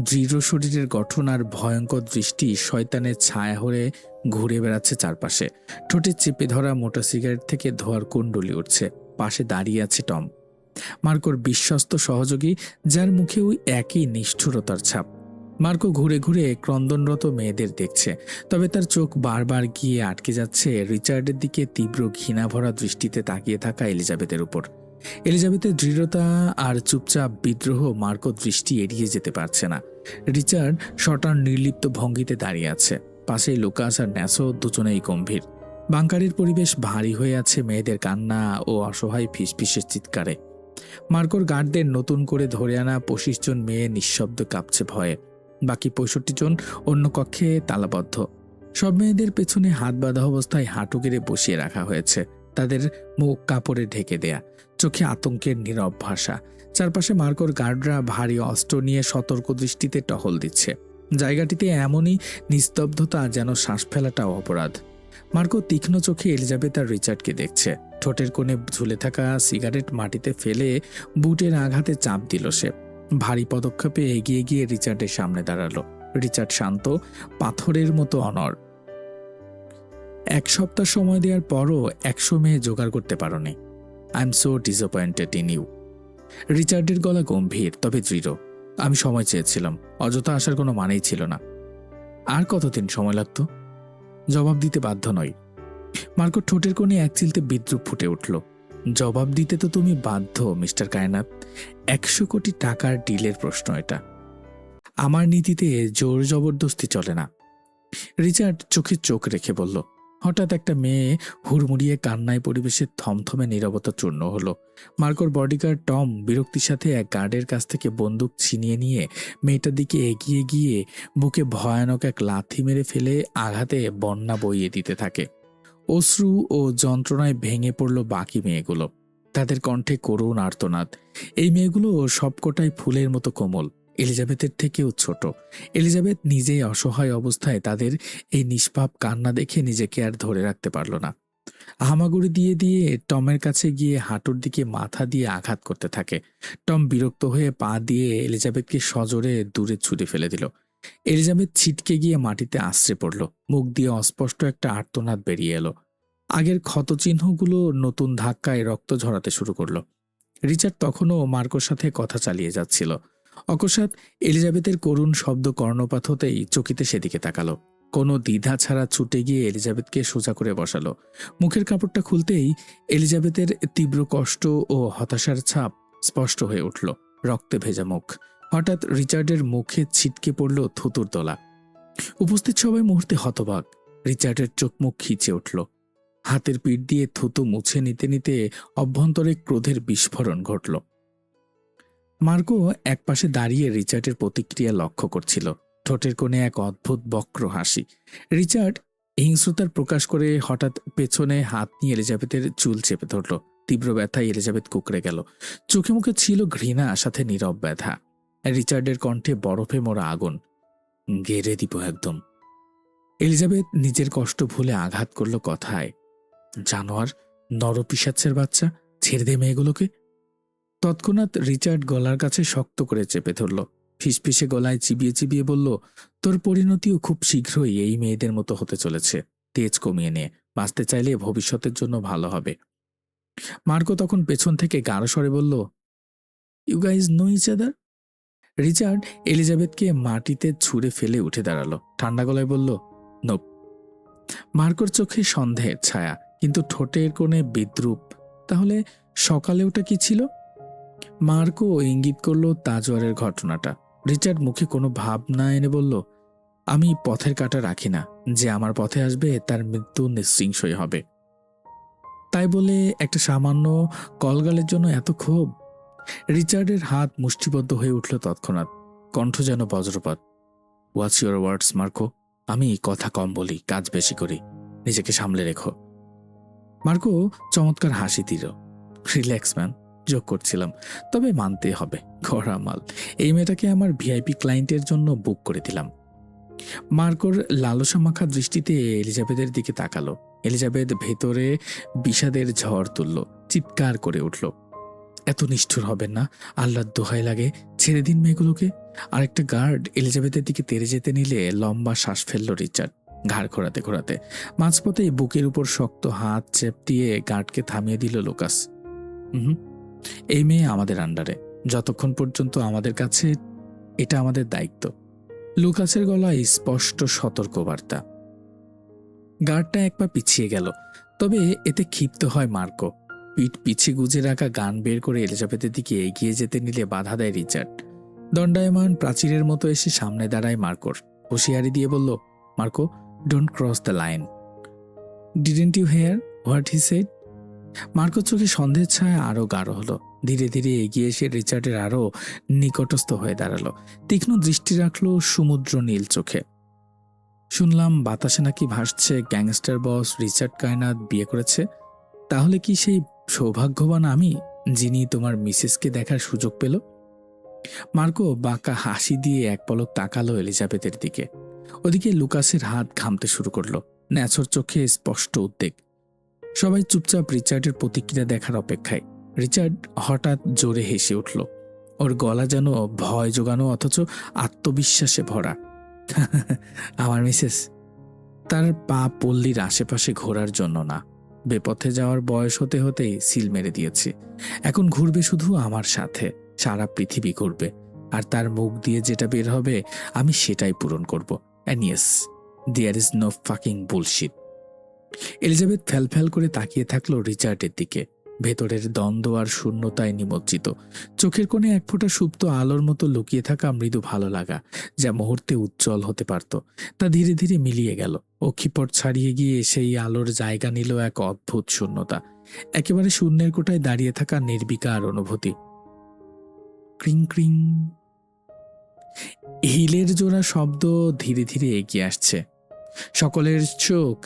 দৃঢ় শরীরের গঠন আর ভয়ঙ্কর দৃষ্টি শয়তানের ছায়া হয়ে ঘুরে বেড়াচ্ছে চারপাশে। ঠোঁটে চেপে ধরা মোটা সিগারেট থেকে ধোঁয়ার কুণ্ডলি উঠছে। পাশে দাঁড়িয়ে আছে টম, মার্কোর বিশ্বস্ত সহযোগী, যার মুখেও একই নিষ্ঠুরতার ছাপ। মার্কো ঘুরে ঘুরে ক্রন্দনরত মেয়েদের দেখছে, তবে তার চোখ বারবার গিয়ে আটকে যাচ্ছে রিচার্ডের দিকে তীব্র ঘৃণাভরা দৃষ্টিতে তাকিয়ে থাকা এলিজাবেথের উপর। এলিজাবেথের দৃঢ়তা আর চুপচাপ বিদ্রোহ মার্কো দৃষ্টি এড়িয়ে যেতে পারছে না। রিচার্ড শটার নির্লিপ্ত ভঙ্গিতে দাঁড়িয়ে আছে। পাশেই লুকাস আর ন্যাসো দুজনেই গম্ভীর। বাংকারের পরিবেশ ভারী হয়ে আছে মেয়েদের কান্না ও অসহায় ফিসফিসের চিৎকারে। মার্কোর গার্ডদের নতুন করে ধরে আনা ২৫ জন মেয়ে নিঃশব্দ কাঁপছে ভয়ে। বাকি ৬৫ জন অন্য কক্ষে তালাবদ্ধ। সব মেয়েদের পেছনে হাত বাঁধা অবস্থায় হাঁটু গেড়ে বসিয়ে রাখা হয়েছে, তাদের মুখ কাপড়ে ঢেকে দেয়া, চোখে আতঙ্কের নীরব ভাষা। চারপাশে মার্কোর গার্ডরা ভারী অস্ত্র নিয়ে সতর্ক দৃষ্টিতে টহল দিচ্ছে। জায়গাটিতে এমনই নিস্তব্ধতা যেন শ্বাস ফেলাটাও অপরাধ। মার্কো তীক্ষ্ণ চোখে এলিজাবেথ আর রিচার্ডকে দেখছে। ঠোঁটের কোণে ঝুলে থাকা সিগারেট মাটিতে ফেলে বুটের আঘাতে চাপ দিল সে। ভারী পদক্ষেপে এগিয়ে গিয়ে রিচার্ডের সামনে দাঁড়ালো। রিচার্ড শান্ত, পাথরের মতো অনড়। ১ সপ্তাহ সময় দেওয়ার পরও ১০০ মেয়ে জোগাড় করতে পারোনি। I am so disappointed in you. রিচার্ডের গলা গম্ভীর তবে দৃঢ়। আমি সময় চেয়েছিলাম, অযথা আসার কোনো মানেই ছিল না। আর কতদিন সময় লাগতো? জবাব দিতে বাধ্য নই। মার্কো ঠোঁটের কোণে এক চিলতে বিদ্রুপ ফুটে উঠল। জবাব দিতে তো তুমি বাধ্য মিস্টার কায়নাত। ১০০ কোটি টাকার ডিলের প্রশ্ন এটা। আমার নীতিতে জোর জবরদস্তি চলে না। রিচার্ড চোখে চোখ রেখে বলল। হঠাৎ একটা মেয়ে হুড়মুড়িয়ে কান্নায় পরিবেশের থমথমে নীরবতা চূর্ণ হলো। মার্কোর বডিগার্ড টম বিরক্তির সাথে এক গার্ডের কাছ থেকে বন্দুক ছিনিয়ে নিয়ে মেয়েটার দিকে এগিয়ে গিয়ে বুকে ভয়ানক এক লাথি মেরে ফেলে আঘাতে বন্যা বইয়ে দিতে থাকে। অশ্রু ও যন্ত্রণায় ভেঙে পড়ল বাকি মেয়েগুলো। তাদের কণ্ঠে করুণ আর্তনাদ। এই মেয়েগুলো সবকটাই ফুলের মতো কোমল, এলিজাবেথের থেকেও ছোট। এলিজাবেথ নিজেই অসহায় অবস্থায় তাদের এই নিষ্পাপ কান্না দেখে নিজেকে আর ধরে রাখতে পারল না। হামাগুড়ি দিয়ে দিয়ে টমের কাছে গিয়ে হাঁটুর দিকে মাথা দিয়ে আঘাত করতে থাকে। টম বিরক্ত হয়ে পা দিয়ে এলিজাবেথকে সজোরে দূরে ছুঁড়ে ফেলে দিল। এলিজাবেথ ছিটকে গিয়ে মাটিতে আশ্রে পড়ল। মুখ দিয়ে অস্পষ্ট একটা আর্তনাদ বেরিয়ে এলো। আগের ক্ষতচিহ্নগুলো নতুন ধাক্কায় রক্ত ঝরাতে শুরু করলো। রিচার্ড তখনও মার্কোর সাথে কথা চালিয়ে যাচ্ছিল। অকস্মাৎ এলিজাবেথের করুণ শব্দ কর্ণপাত হতেই চকিতে সেদিকে তাকালো। কোনো দ্বিধা ছাড়া ছুটে গিয়ে এলিজাবেথকে সোজা করে বসালো। মুখের কাপড়টা খুলতেই এলিজাবেথের তীব্র কষ্ট ও হতাশার ছাপ স্পষ্ট হয়ে উঠল। রক্তে ভেজা মুখ। হঠাৎ রিচার্ডের মুখে ছিটকে পড়ল থুতুর দোলা। উপস্থিত সবাই মুহূর্তে হতবাক। রিচার্ডের চোখ মুখ খিচে উঠল। হাতের পিঠ দিয়ে থুতু মুছে নিতে নিতে অভ্যন্তরে ক্রোধের বিস্ফোরণ ঘটল। মার্কো একপাশে দাঁড়িয়ে রিচার্ডের প্রতিক্রিয়া লক্ষ্য করছিল। ঠোঁটের কোণে এক অদ্ভুত বক্র হাসি। রিচার্ড হিংস্রতার প্রকাশ করে হঠাৎ পেছনে হাত নিয়ে এলিজাবেথের চুল চেপে ধরল। তীব্র ব্যথায় এলিজাবেথ কুঁকড়ে গেল। চোখে মুখে ছিল ঘৃণা, সাথে নীরব ব্যথা। রিচার্ডের কণ্ঠে বরফে মোড়া আগুন। গেড়ে দিব একদম। এলিজাবেথ নিজের কষ্ট ভুলে আঘাত করল কথায়। জানোয়ার, নরপিশাচের বাচ্চা, ছেড়ে দে মেয়েগুলোকে। তৎক্ষণাৎ রিচার্ড গলার কাছে শক্ত করে চেপে ধরল। ফিসফিসে গলায় চিবিয়ে চিবিয়ে বলল, তোর পরিণতিও খুব শীঘ্রই এই মেয়েদের মতো হতে চলেছে। তেজ কমিয়ে নে, বাঁচতে চাইলে ভবিষ্যতের জন্য ভালো হবে। মার্কো তখন পেছন থেকে গাঢ় স্বরে বলল, you guys know each other. Richard এলিজাবেথকে মাটিতে ছুঁড়ে ফেলে উঠে দাঁড়ালো। ঠান্ডা গলায় বলল, নোপ। মার্কোর চোখে সন্দেহের ছায়া, কিন্তু ঠোঁটের কোণে বিদ্রুপ। তাহলে সকালে ওটা কি ছিল? মার্কো ইঙ্গিত করল তাজওয়ারের ঘটনাটা। রিচার্ড মুখে কোনো ভাব না এনে বলল, আমি পথের কাঁটা রাখি না। যে আমার পথে আসবে তার মৃত্যু নিশ্চিংসই হবে। তাই বলে একটা সামান্য কলগালের জন্য এত ক্ষোভ? রিচার্ডের হাত মুষ্টিবদ্ধ হয়ে উঠল তৎক্ষণাৎ। কণ্ঠ যেন বজ্রপাত। What's your words Marco? আমি কথা কম বলি, কাজ বেশি করি। নিজেকে সামলে রেখো। মার্কো চমৎকার হাসি দিল। রিল্যাক্স ম্যান, যোগ করছিলাম। তবে মানতে হবে, গড়া মাল। এই মেয়েটাকে আমার ভিআইপি ক্লায়েন্টের জন্য বুক করে দিলাম। মার্কোর লালসা মাখা দৃষ্টিতে এলিজাবেথের দিকে তাকালো। এলিজাবেথ ভেতরে বিষাদের ঝড় তুলল, চিৎকার করে উঠল, এত নিষ্ঠুর হবেন না, আল্লাহর দোহাই লাগে, ছেড়ে দিন মেয়েগুলোকে। আরেকটা গার্ড এলিজাবেথের দিকে তেড়ে যেতে নিলে লম্বা শ্বাস ফেলল রিচার্ড, ঘাড় ঘোরাতে ঘোরাতে। মাঝপথে বুকের উপর শক্ত হাত চেপ দিয়ে গার্ডকে থামিয়ে দিল লুকাস। এই মেয়ে আমাদের আন্ডারে, যতক্ষণ পর্যন্ত আমাদের কাছে, এটা আমাদের দায়িত্ব। লুকাসের গলায় স্পষ্ট সতর্কবার্তা। গার্ডটা এক পা পিছিয়ে গেল, তবে এতে ক্ষিপ্ত হয় মার্কো। পিঠ পিছে গুজে রাখা গান বের করে এলিজাবেথের দিকে এগিয়ে যেতে নিলে বাধা দেয় রিচার্ড। দণ্ডায়মান প্রাচীরের মতো এসে সামনে দাঁড়ায় মার্কোর। হুঁশিয়ারি দিয়ে বলল, Marco, don't cross the line. Didn't you hear what he said? মার্কোর চোখে সন্দেহের ছায়া আরও গাঢ় হলো। ধীরে ধীরে এগিয়ে এসে রিচার্ডের আরও নিকটস্থ হয়ে দাঁড়ালো। তীক্ষ্ণ দৃষ্টি রাখলো সমুদ্র নীল চোখে। শুনলাম বাতাসে নাকি ভাসছে গ্যাংস্টার বস রিচার্ড কায়নাথ বিয়ে করেছে। তাহলে কি সেই সৌভাগ্যবান আমি যিনি তোমার মিসেসকে দেখার সুযোগ পেল? মার্কো বাঁকা হাসি দিয়ে এক পলক তাকালো এলিজাবেথের দিকে। ওদিকে লুকাসের হাত ঘামতে শুরু করলো, ন্যাছোর চোখে স্পষ্ট উদ্বেগ। সবাই চুপচাপ রিচার্ডের প্রতিক্রিয়া দেখার অপেক্ষায়। রিচার্ড হঠাৎ জোরে হেসে উঠল। ওর গলা যেন ভয় জোগানো অথচ আত্মবিশ্বাসে ভরা। আমার মিসেস? তার পা পল্লীর আশেপাশে ঘোরার জন্য না, বেপথে যাওয়ার বয়স হতে হতেই সিল মেরে দিয়েছি। এখন ঘুরবে শুধু আমার সাথে, সারা পৃথিবী ঘুরবে। আর তার মুখ দিয়ে যেটা বের হবে আমি সেটাই পূরণ করব। And yes, there is no fucking bullshit. Elizabeth ফ্যালফ্যাল করে তাকিয়ে থাকলো রিচার্ডের দিকে, ভেতরের দ্বন্দ্ব আর শূন্যতায় নিমজ্জিত। চোখের কোণে এক ফোঁটা সুপ্ত আলোর মতো লুকিয়ে থাকা মৃদু ভালো লাগা, যা মুহূর্তে উজ্জ্বল হতে পারত, তা ধীরে ধীরে মিলিয়ে গেল। অক্ষিপট ছাড়িয়ে গিয়ে সেই আলোর জায়গা নিল এক অদ্ভুত শূন্যতা, একেবারে শূন্যের কোটায় দাঁড়িয়ে থাকা নির্বিকার অনুভূতি। ক্রিং ক্রিং, হিলের জোড়া শব্দ ধীরে ধীরে এগিয়ে আসছে। সকলের চোখ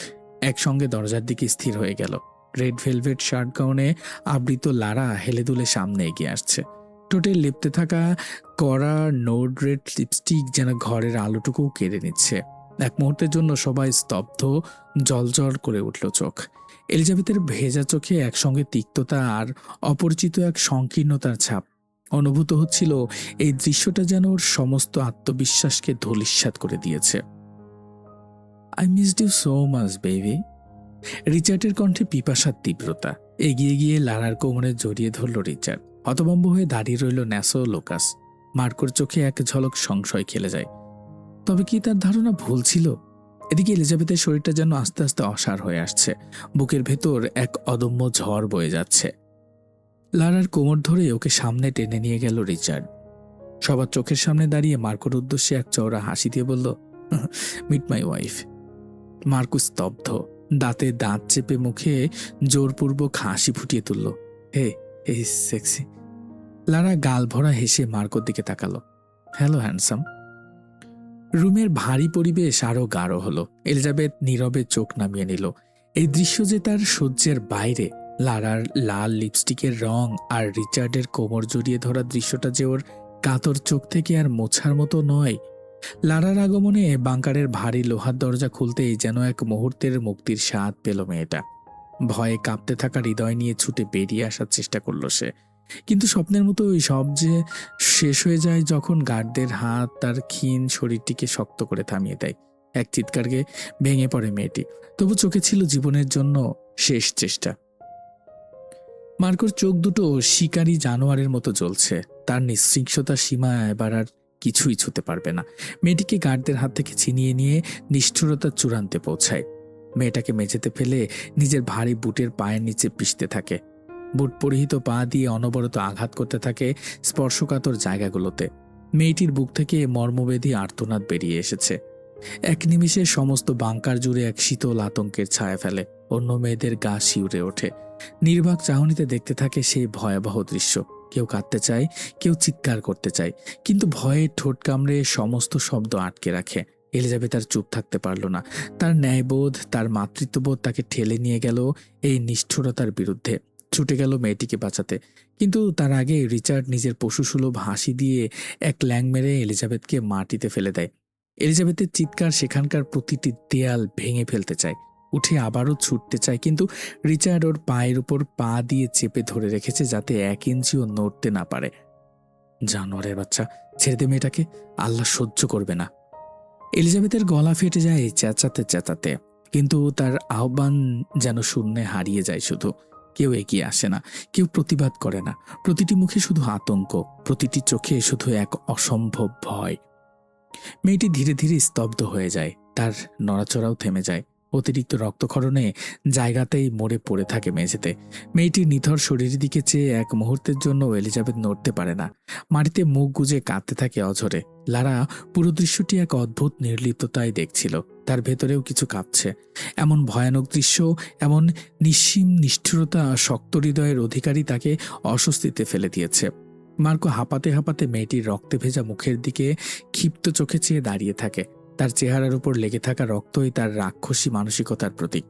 একসঙ্গে দরজার দিকে স্থির হয়ে গেল। রেড ভেলভেট শার্ট গাউনে আবৃত লারা হেলে দুলে সামনে এগিয়ে আসছে। ঠোঁটে লেপতে থাকা কড়া নোড রেড লিপস্টিক যেন ঘরের আলোটুকু কেড়ে নিচ্ছে। এক মুহূর্তের জন্য সবাই স্তব্ধ, জলজল করে উঠল চোখ। এলিজাবেথের ভেজা চোখে একসঙ্গে তিক্ততা আর অপরিচিত এক সংকীর্ণতার ছাপ। অনুভূত হচ্ছিল এই দৃশ্যটা যেন ওর সমস্ত আত্মবিশ্বাসকে ধূলিসাৎ করে দিয়েছে। I missed you so much baby. রিচার্ডের কণ্ঠে পিপাসার তীব্রতা। এগিয়ে গিয়ে লারার কোমরে জড়িয়ে ধরল রিচার্ড। হতভম্ব হয়ে দাঁড়িয়ে রইল ন্যাসো লোকাস। মার্কোর চোখে এক ঝলক সংশয় খেলে যায়। তবে কি তার ধারণা ভুল ছিল? এদিকে এলিজাবেথের শরীরটা যেন আস্তে আস্তে অসাড় হয়ে আসছে। বুকের ভেতর এক অদম্য ঝড় বয়ে যাচ্ছে। লারার কোমর ধরে ওকে সামনে টেনে নিয়ে গেল রিচার্ড। সবার চোখের সামনে দাঁড়িয়ে মার্কোর উদ্দেশ্যে এক চওড়া হাসি দিয়ে বলল, মিট মাই ওয়াইফ। মার্কো স্তব্ধ, দাঁতে দাঁত চেপে মুখে জোরপূর্বক হাসি ফুটিয়ে তুলল। হে হে সেক্সি। লারা গাল ভরা হেসে মার্কোর দিকে তাকালো। Hello handsome. রুমের ভারী পরিবেশ আরো গাঢ় হলো। এলিজাবেথ নীরবে চোখ নামিয়ে নিল। এই দৃশ্য যে তার সহ্যের বাইরে। লারার লাল লিপস্টিকের রং আর রিচার্ডের কোমর জড়িয়ে ধরা দৃশ্যটা যে ওর কাতর চোখ থেকে আর মোছার মতো নয়। লারার আগমনে বাংকারের ভারী লোহার দরজা খুলতেই যেন এক মুহূর্তের মুক্তির স্বাদ পেল মেয়েটা। ভয়ে কাঁপতে থাকা হৃদয় নিয়ে ছুটে বেরিয়ে আসার চেষ্টা করলো সে। কিন্তু স্বপ্নের মতো ওই সব যে শেষ হয়ে যায় যখন গার্ডদের হাত তার ক্ষীণ শরীরটিকে শক্ত করে থামিয়ে দেয়। এক চিৎকারকে ভেঙে পড়ে মেয়েটি। তবু চোখে ছিল জীবনের জন্য শেষ চেষ্টা। মার্কোর চোখ দুটো শিকারী জানোয়ারের মতো জ্বলছে। তার নিঃশৃংসতার সীমা এবার আর কিছুই ছুতে পারবে না। মেয়েটিকে গার্ডদের হাত থেকে ছিনিয়ে নিয়ে নিষ্ঠুরতার চূড়ান্তে পৌঁছায়। মেয়েটাকে মেঝেতে ফেলে নিজের ভারী বুটের পায়ের নিচে পিষতে থাকে। বুট পরিহিত পা দিয়ে অনবরত আঘাত করতে থাকে স্পর্শকাতর জায়গাগুলোতে। মেয়েটির বুক থেকে মর্মবেদী আর্তনাদ বেরিয়ে এসেছে। এক নিমিষে সমস্ত বাংকার জুড়ে এক শীতল আতঙ্কের ছায়া ফেলে। অন্য মেয়েদের গা শিউরে ওঠে। নির্বাক চাহনিতে দেখতে থাকে সেই ভয়াবহ দৃশ্য। কেউ কাঁদতে চায়, কেউ চিৎকার করতে চায়, কিন্তু ভয়ে ঠোঁট কামড়ে সমস্ত শব্দ আটকে রাখে। এলিজাবেথ আর চুপ থাকতে পারল না। তার ন্যায়বোধ, তার মাতৃত্ববোধ তাকে ঠেলে নিয়ে গেল এই নিষ্ঠুরতার বিরুদ্ধে। ছুটে গেল মেয়েটিকে বাঁচাতে। কিন্তু তার আগে রিচার্ড নিজের পশুসুলভ হাসি দিয়ে এক ল্যাং মেরে এলিজাবেথকে মাটিতে ফেলে দেয়। এলিজাবেথের চিৎকার সেখানকার প্রতিটি দেয়াল ভেঙে ফেলতে চায়। উঠে আবারও ছুটতে চায়, কিন্তু রিচার্ড ওর পায়ের উপর পা দিয়ে চেপে ধরে রেখেছে যাতে 1 ইঞ্চিও নড়তে না পারে। জানোয়ারের বাচ্চা, ছেড়ে দে মেয়েটাকে, আল্লাহ সহ্য করবে না। এলিজাবেথের গলা ফেটে যায় চেঁচাতে চেঁচাতে, কিন্তু তার আহ্বান যেন শূন্যে হারিয়ে যায়। শুধু কেউ এগিয়ে আসে না, কেউ প্রতিবাদ করে না। প্রতিটি মুখে শুধু আতঙ্ক, প্রতিটি চোখে শুধু এক অসম্ভব ভয়। মেয়েটি ধীরে ধীরে স্তব্ধ হয়ে যায়। তার নড়াচড়াও থেমে যায়। অতিরিক্ত রক্তক্ষরণে জায়গাতেই মরে পড়ে থাকে মেঝেতে। মেয়েটির নিথর শরীরের দিকে চেয়ে এক মুহূর্তের জন্য এলিজাবেথ নড়তে পারে না। মাটিতে মুখ গুজে কাঁদতে থাকে অঝরে। লারা পুরো দৃশ্যটি এক অদ্ভুত নির্লিপ্ততায় দেখছিল। তার ভেতরেও কিছু কাঁপছে। এমন ভয়ানক দৃশ্য, এমন নিঃসীম নিষ্ঠুরতা শক্ত হৃদয়ের অধিকারী তাকে অস্বস্তিতে ফেলে দিয়েছে। মার্কো হাঁপাতে হাঁপাতে মেয়েটির রক্তে ভেজা মুখের দিকে ক্ষিপ্ত চোখে চেয়ে দাঁড়িয়ে থাকে। তার চেহারার উপর লেগে থাকা রক্তই তার রাক্ষসী মানসিকতার প্রতীক।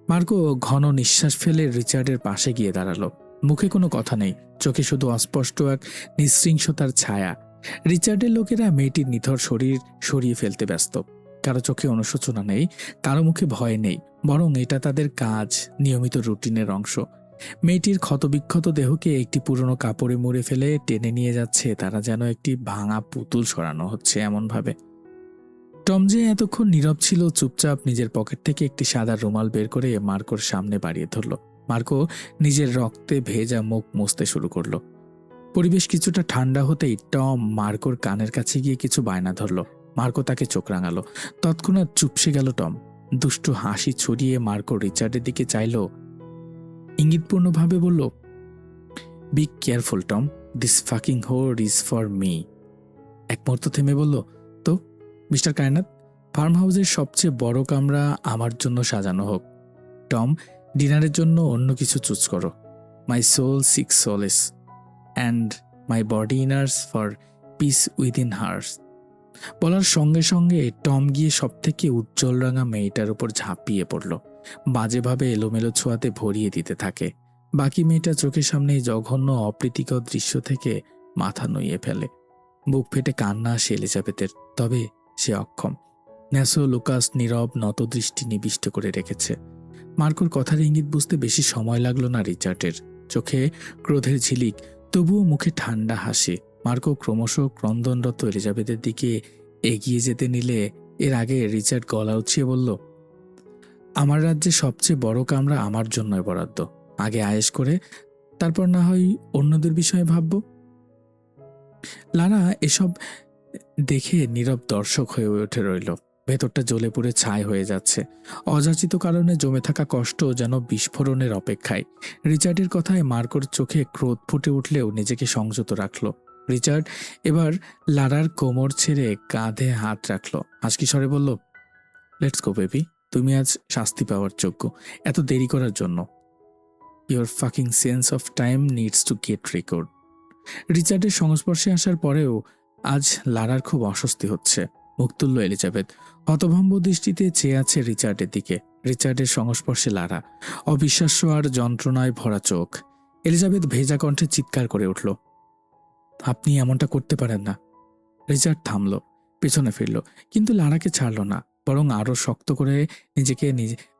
মার্কো ঘন নিঃশ্বাস ফেলে রিচার্ডের পাশে গিয়ে দাঁড়ালো। মুখে কোনো কথা নেই, চোখে শুধু অস্পষ্ট এক নৃশংসতার ছায়া। রিচার্ডের লোকেরা মেয়েটির নিথর শরীর সরিয়ে ফেলতে ব্যস্ত। কারো চোখে অনুশোচনা নেই, কারো মুখে ভয় নেই, বরং এটা তাদের কাজ, নিয়মিত রুটিনের অংশ। মেয়েটির ক্ষতবিক্ষত দেহকে একটি পুরনো কাপড়ে মুড়ে ফেলে টেনে নিয়ে যাচ্ছে তারা, যেন একটি ভাঙা পুতুল সরানো হচ্ছে এমনভাবে। টম যে এতক্ষণ নীরব ছিল, চুপচাপ নিজের পকেট থেকে একটি সাদা রুমাল বের করে মার্কোর সামনে বাড়িয়ে ধরল। মার্কো নিজের রক্তে ভেজা মুখ মুছতে শুরু করলো। পরিবেশ কিছুটা ঠান্ডা হতেই টম মার্কোর কানের কাছে গিয়ে কিছু বায়না ধরল। মার্কো তাকে চোখ রাঙালো। তৎক্ষণাৎ চুপসে গেল টম। দুষ্টু হাসি ছড়িয়ে মার্কো রিচার্ডের দিকে চাইল, ইঙ্গিতপূর্ণভাবে বলল, be careful Tom, this fucking whore is for me. এক মুহূর্ত থেমে বলল, তো মিস্টার কায়নাথ, ফার্ম হাউসের সবচেয়ে বড় কামরা আমার জন্য সাজানো হোক। টম, ডিনারের জন্য অন্য কিছু চুজ করো। My soul seeks solace and my body ইনার্স ফর পিস উইদিন হার্স। বলার সঙ্গে সঙ্গে টম গিয়ে সব থেকে উজ্জ্বল রাঙা মেয়েটার উপর ঝাঁপিয়ে পড়ল। বাজেভাবে এলোমেলো ছোঁয়াতে ভরিয়ে দিতে থাকে। বাকি মেয়েটা চোখের সামনে এই জঘন্য অপ্রীতিকর দৃশ্য থেকে মাথা নুইয়ে ফেলে। বুক ফেটে কান্না আসে এলিজাবেথের, তবে সে অক্ষম। ন্যাসো লুকাস নীরব নত দৃষ্টি নিবিষ্ট করে রেখেছে। মার্কোর কথার ইঙ্গিত বুঝতে বেশি সময় লাগলো না রিচার্ডের। চোখে ক্রোধের ঝিলিক, তবুও মুখে ঠান্ডা হাসি। মার্কো ক্রমশ ক্রন্দনরত এলিজাবেথের দিকে এগিয়ে যেতে নিলে এর আগে রিচার্ড গলা উঠিয়ে বলল, আমার রাজ্যে সবচেয়ে বড় কামরা আমার জন্যই বরাদ্দ। আগে আয়েশ করে তারপর না হয় অন্যদের বিষয়ে ভাবব। লারা এসব দেখে নীরব দর্শক হয়ে উঠে রইল। ভেতরটা জ্বলে পুড়ে ছাই হয়ে যাচ্ছে। অযাচিত কারণে জমে থাকা কষ্ট যেন বিস্ফোরণের অপেক্ষায়। রিচার্ডের কথায় মার্কোর চোখে ক্রোধ ফুটে উঠলেও নিজেকে সংযত রাখল। রিচার্ড এবার লারার কোমর ছেড়ে কাঁধে হাত রাখল। হাসকি স্বরে বলল, লেটস গো বেবি, তুমি আজ শাস্তি পাওয়ার যোগ্য, এত দেরি করার জন্য। Your fucking sense of time needs to get record. রিচার্ডের সংস্পর্শে আসার পরেও আজ লারার খুব অস্বস্তি হচ্ছে। মুখ তুলল এলিজাবেথ, হতভম্ব দৃষ্টিতে চেয়ে আছে রিচার্ডের দিকে। রিচার্ডের সংস্পর্শে লারা, অবিশ্বাস্য আর যন্ত্রণায় ভরা চোখ। এলিজাবেথ ভেজা কণ্ঠে চিৎকার করে উঠল, আপনি এমনটা করতে পারেন না। রিচার্ড থামল, পেছনে ফিরল, কিন্তু লারাকে ছাড়ল না, বরং আরো শক্ত করে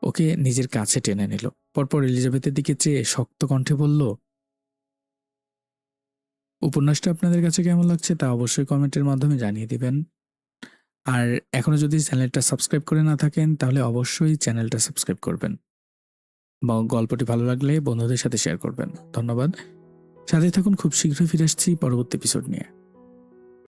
ওকে নিজের কাছে টেনে নিল। পরপর এলিজাবেথের দিকে চেয়ে শক্ত কণ্ঠে বলল, উপন্যাসটা আপনাদের কাছে কেমন লাগছে তা অবশ্যই কমেন্টের মাধ্যমে জানিয়ে দিবেন। আর এখনো যদি চ্যানেলটা সাবস্ক্রাইব করে না থাকেন তাহলে অবশ্যই চ্যানেলটা সাবস্ক্রাইব করবেন। গল্পটি ভালো লাগলে বন্ধুদের সাথে শেয়ার করবেন। ধন্যবাদ। সাথে থাকুন, খুব শীঘ্রই ফিরে আসছি পরবর্তী এপিসোড নিয়ে।